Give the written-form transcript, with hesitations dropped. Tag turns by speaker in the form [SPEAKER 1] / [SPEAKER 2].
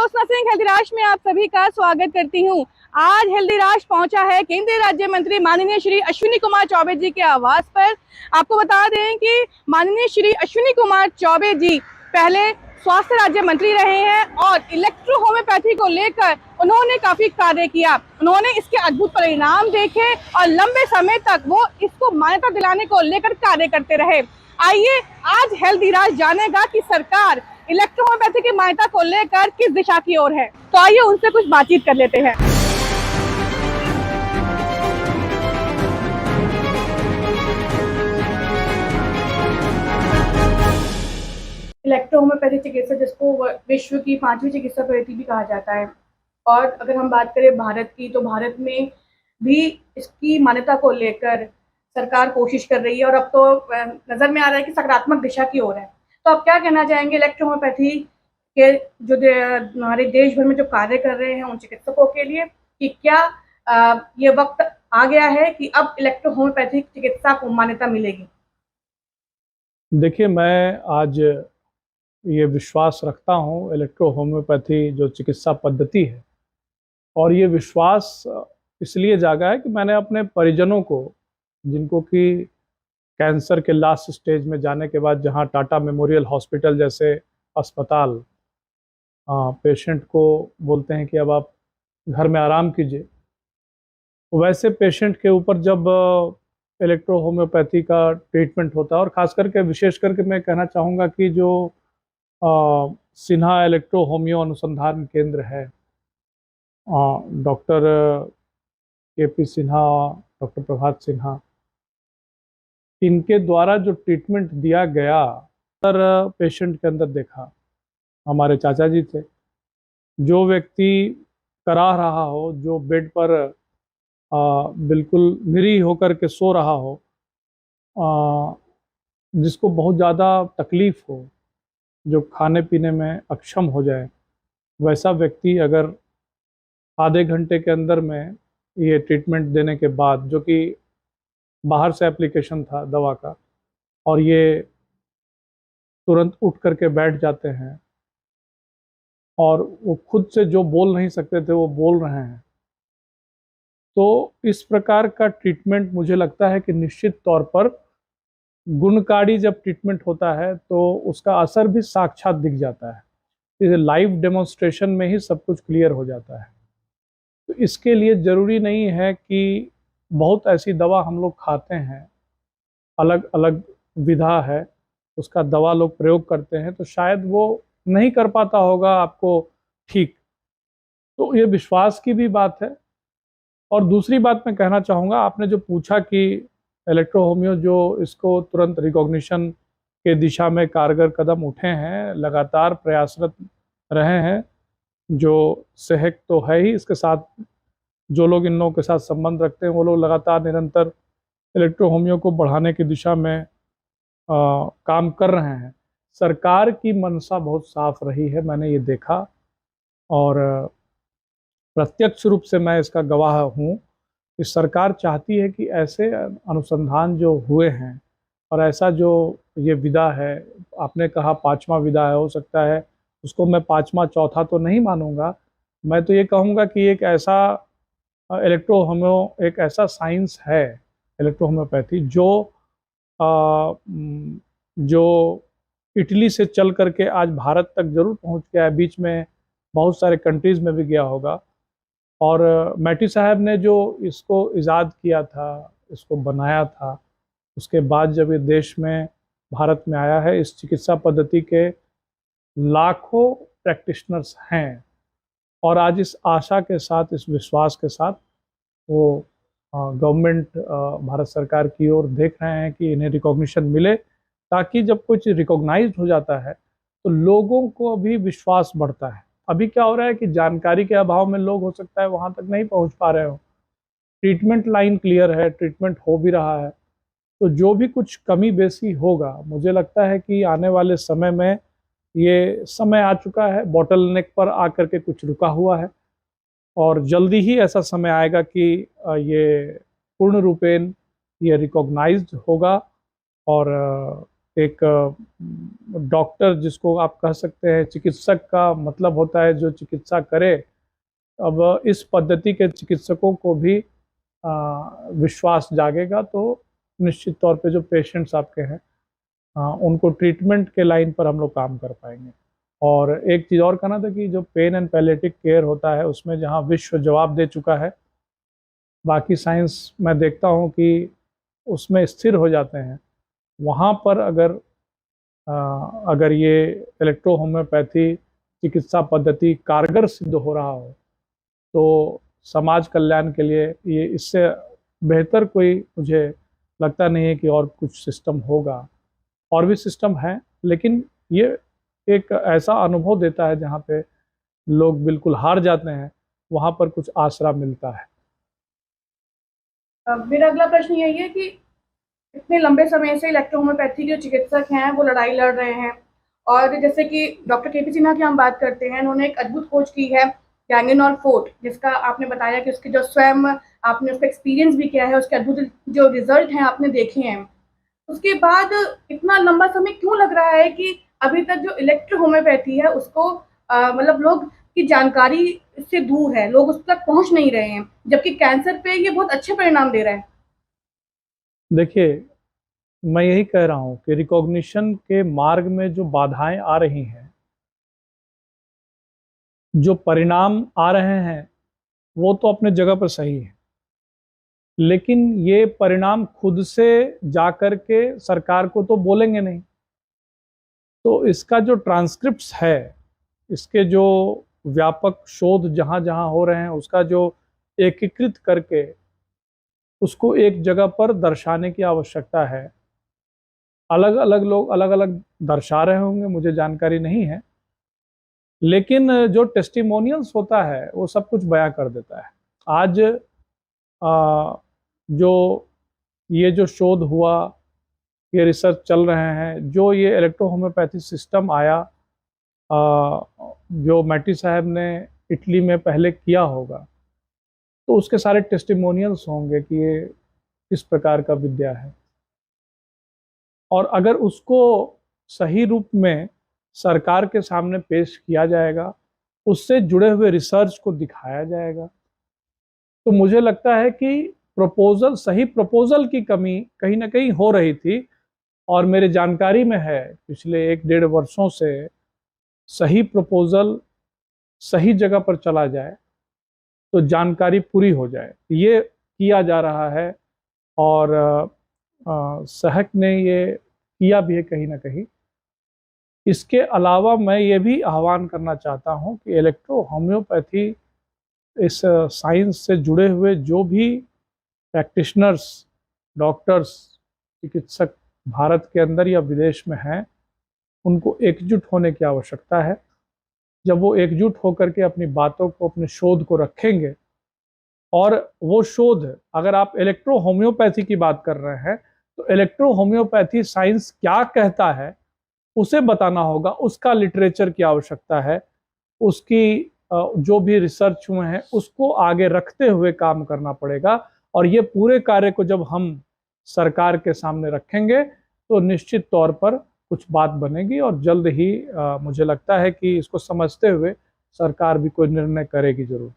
[SPEAKER 1] ज्योत्सना सिंह हेल्दीराज में आप सभी का स्वागत करती हूं। आज हेल्दीराज पहुंचा है केंद्रीय राज्य मंत्री माननीय श्री अश्विनी कुमार चौबे जी के आवास पर। आपको बता दें कि माननीय श्री अश्विनी कुमार चौबे जी पहले स्वास्थ्य राज्य मंत्री रहे हैं और इलेक्ट्रो होम्योपैथी को लेकर उन्होंने काफी कार्य किया। उन्होंने इसके अद्भुत परिणाम देखे और लंबे समय तक वो इसको मान्यता दिलाने को लेकर कार्य करते रहे। आइए आज हेल्दीराज जानेगा कि सरकार इलेक्ट्रो होम्योपैथी की मान्यता को लेकर किस दिशा की ओर है। तो आइए उनसे कुछ बातचीत कर लेते हैं। इलेक्ट्रो होम्योपैथी चिकित्सा, जिसको विश्व की 5वीं चिकित्सा पद्धति भी कहा जाता है, और अगर हम बात करें भारत की, तो भारत में भी इसकी मान्यता को लेकर सरकार कोशिश कर रही है और अब तो नजर में आ रहा है कि सकारात्मक दिशा की ओर है। तो आप क्या कहना चाहेंगे इलेक्ट्रो होम्योपैथी के जो हमारे देश भर में जो कार्य कर रहे हैं उन चिकित्सकों के लिए, कि क्या ये वक्त आ गया है कि अब इलेक्ट्रो होम्योपैथी चिकित्सा को मान्यता मिलेगी?
[SPEAKER 2] देखिए, मैं आज ये विश्वास रखता हूँ इलेक्ट्रो होम्योपैथी जो चिकित्सा पद्धति है, और ये विश्वास इसलिए जागा है कि मैंने अपने परिजनों को, जिनको कि कैंसर के लास्ट स्टेज में जाने के बाद जहाँ टाटा मेमोरियल हॉस्पिटल जैसे अस्पताल पेशेंट को बोलते हैं कि अब आप घर में आराम कीजिए, वैसे पेशेंट के ऊपर जब इलेक्ट्रो होम्योपैथी का ट्रीटमेंट होता है, और ख़ास करके विशेष करके मैं कहना चाहूँगा कि जो सिन्हा इलेक्ट्रो होम्यो अनुसंधान केंद्र है, डॉक्टर के.पी. सिन्हा, डॉक्टर प्रभात सिन्हा, इनके द्वारा जो ट्रीटमेंट दिया गया तर पेशेंट के अंदर देखा, हमारे चाचा जी थे, जो व्यक्ति कराह रहा हो, जो बेड पर बिल्कुल निरीह होकर के सो रहा हो, जिसको बहुत ज़्यादा तकलीफ़ हो, जो खाने पीने में अक्षम हो जाए, वैसा व्यक्ति अगर आधे घंटे के अंदर में ये ट्रीटमेंट देने के बाद, जो कि बाहर से एप्लीकेशन था दवा का, और ये तुरंत उठ करके बैठ जाते हैं और वो खुद से जो बोल नहीं सकते थे वो बोल रहे हैं, तो इस प्रकार का ट्रीटमेंट मुझे लगता है कि निश्चित तौर पर गुणकारी जब ट्रीटमेंट होता है तो उसका असर भी साक्षात दिख जाता है। इसे लाइव डेमोन्स्ट्रेशन में ही सब कुछ क्लियर हो जाता है। तो इसके लिए ज़रूरी नहीं है कि बहुत ऐसी दवा हम लोग खाते हैं, अलग अलग विधा है, उसका दवा लोग प्रयोग करते हैं, तो शायद वो नहीं कर पाता होगा आपको ठीक। तो ये विश्वास की भी बात है। और दूसरी बात मैं कहना चाहूँगा, आपने जो पूछा कि इलेक्ट्रो होम्यो जो इसको तुरंत रिकॉग्निशन के दिशा में कारगर कदम उठे हैं, लगातार प्रयासरत रहे हैं, जो सेहक तो है ही, इसके साथ जो लोग इन लोगों के साथ संबंध रखते हैं वो लोग लगातार निरंतर इलेक्ट्रो होम्यो को बढ़ाने की दिशा में काम कर रहे हैं। सरकार की मंशा बहुत साफ रही है, मैंने ये देखा, और प्रत्यक्ष रूप से मैं इसका गवाह हूँ कि सरकार चाहती है कि ऐसे अनुसंधान जो हुए हैं और ऐसा जो ये विधा है, आपने कहा 5वां विधा है, हो सकता है उसको मैं 5वां चौथा तो नहीं मानूंगा, मैं तो ये कहूँगा कि एक ऐसा इलेक्ट्रो होम्यो, एक ऐसा साइंस है इलेक्ट्रो होम्योपैथी जो इटली से चल करके आज भारत तक जरूर पहुंच गया है, बीच में बहुत सारे कंट्रीज़ में भी गया होगा। और मैटी साहब ने जो इसको ईजाद किया था, इसको बनाया था, उसके बाद जब ये देश में भारत में आया है, इस चिकित्सा पद्धति के लाखों प्रैक्टिशनर्स हैं, और आज इस आशा के साथ, इस विश्वास के साथ वो गवर्नमेंट, भारत सरकार की ओर देख रहे हैं कि इन्हें रिकॉग्निशन मिले, ताकि जब कुछ रिकॉग्नाइज्ड हो जाता है तो लोगों को भी विश्वास बढ़ता है। अभी क्या हो रहा है कि जानकारी के अभाव में लोग हो सकता है वहाँ तक नहीं पहुँच पा रहे हो। ट्रीटमेंट लाइन क्लियर है, ट्रीटमेंट हो भी रहा है, तो जो भी कुछ कमी बेसी होगा, मुझे लगता है कि आने वाले समय में ये समय आ चुका है, बॉटल नेक पर आकर के कुछ रुका हुआ है, और जल्दी ही ऐसा समय आएगा कि ये पूर्ण रूपेण ये रिकॉग्नाइज्ड होगा, और एक डॉक्टर जिसको आप कह सकते हैं, चिकित्सक का मतलब होता है जो चिकित्सा करे। अब इस पद्धति के चिकित्सकों को भी विश्वास जागेगा तो निश्चित तौर पे जो पेशेंट्स आपके हैं उनको ट्रीटमेंट के लाइन पर हम लोग काम कर पाएंगे। और एक चीज़ और कहना था कि जो पेन एंड पैलेटिव केयर होता है उसमें जहाँ विश्व जवाब दे चुका है, बाकी साइंस मैं देखता हूँ कि उसमें स्थिर हो जाते हैं, वहाँ पर अगर ये इलेक्ट्रो होम्योपैथी चिकित्सा पद्धति कारगर सिद्ध हो रहा हो तो समाज कल्याण के लिए ये इससे बेहतर कोई मुझे लगता नहीं है कि और कुछ सिस्टम होगा। और भी सिस्टम है, लेकिन ये एक ऐसा अनुभव देता है जहाँ पे लोग बिल्कुल हार जाते हैं, वहाँ पर कुछ आसरा मिलता है।
[SPEAKER 1] मेरा अगला प्रश्न यही है कि इतने लंबे समय से इलेक्ट्रो होम्योपैथी के चिकित्सक हैं वो लड़ाई लड़ रहे हैं, और जैसे कि डॉक्टर के पी सिन्हा की हम बात करते हैं, उन्होंने एक अद्भुत खोज की है गैंगेनॉल फोर्ट, जिसका आपने बताया कि उसके जो स्वयं आपने उसका एक्सपीरियंस भी किया है, उसके अद्भुत जो रिजल्ट हैं आपने देखे हैं। उसके बाद इतना लंबा समय क्यों लग रहा है कि अभी तक जो इलेक्ट्रो होम्योपैथी है उसको मतलब लोग की जानकारी से दूर है, लोग उस तक पहुंच नहीं रहे हैं, जबकि कैंसर पे ये बहुत अच्छे परिणाम दे रहा है।
[SPEAKER 2] देखिए, मैं यही कह रहा हूँ कि रिकॉग्निशन के मार्ग में जो बाधाएं आ रही हैं, जो परिणाम आ रहे हैं वो तो अपने जगह पर सही है, लेकिन ये परिणाम खुद से जाकर के सरकार को तो बोलेंगे नहीं। तो इसका जो ट्रांसक्रिप्ट्स है, इसके जो व्यापक शोध जहाँ जहाँ हो रहे हैं, उसका जो एकीकृत करके उसको एक जगह पर दर्शाने की आवश्यकता है। अलग अलग लोग अलग अलग दर्शा रहे होंगे, मुझे जानकारी नहीं है, लेकिन जो टेस्टिमोनियल्स होता है वो सब कुछ बयां कर देता है। आज जो ये जो शोध हुआ, ये रिसर्च चल रहे हैं, जो ये इलेक्ट्रो होम्योपैथी सिस्टम आया, जो मैटी साहब ने इटली में पहले किया होगा, तो उसके सारे टेस्टिमोनियल्स होंगे कि ये किस प्रकार का विद्या है। और अगर उसको सही रूप में सरकार के सामने पेश किया जाएगा, उससे जुड़े हुए रिसर्च को दिखाया जाएगा, तो मुझे लगता है कि सही प्रपोजल की कमी कहीं ना कहीं हो रही थी। और मेरे जानकारी में है पिछले 1-1.5 वर्षों से सही प्रपोजल सही जगह पर चला जाए तो जानकारी पूरी हो जाए, ये किया जा रहा है। और सहक ने ये किया भी है कहीं ना कहीं। इसके अलावा मैं ये भी आह्वान करना चाहता हूँ कि इलेक्ट्रो होम्योपैथी इस साइंस से जुड़े हुए जो भी प्रैक्टिशनर्स, डॉक्टर्स, चिकित्सक भारत के अंदर या विदेश में हैं, उनको एकजुट होने की आवश्यकता है। जब वो एकजुट होकर के अपनी बातों को, अपने शोध को रखेंगे, और वो शोध, अगर आप इलेक्ट्रो होम्योपैथी की बात कर रहे हैं तो इलेक्ट्रो होम्योपैथी साइंस क्या कहता है उसे बताना होगा, उसका लिटरेचर की आवश्यकता है, उसकी जो भी रिसर्च हुए हैं उसको आगे रखते हुए काम करना पड़ेगा। और ये पूरे कार्य को जब हम सरकार के सामने रखेंगे तो निश्चित तौर पर कुछ बात बनेगी, और जल्द ही मुझे लगता है कि इसको समझते हुए सरकार भी कोई निर्णय करेगी जरूर।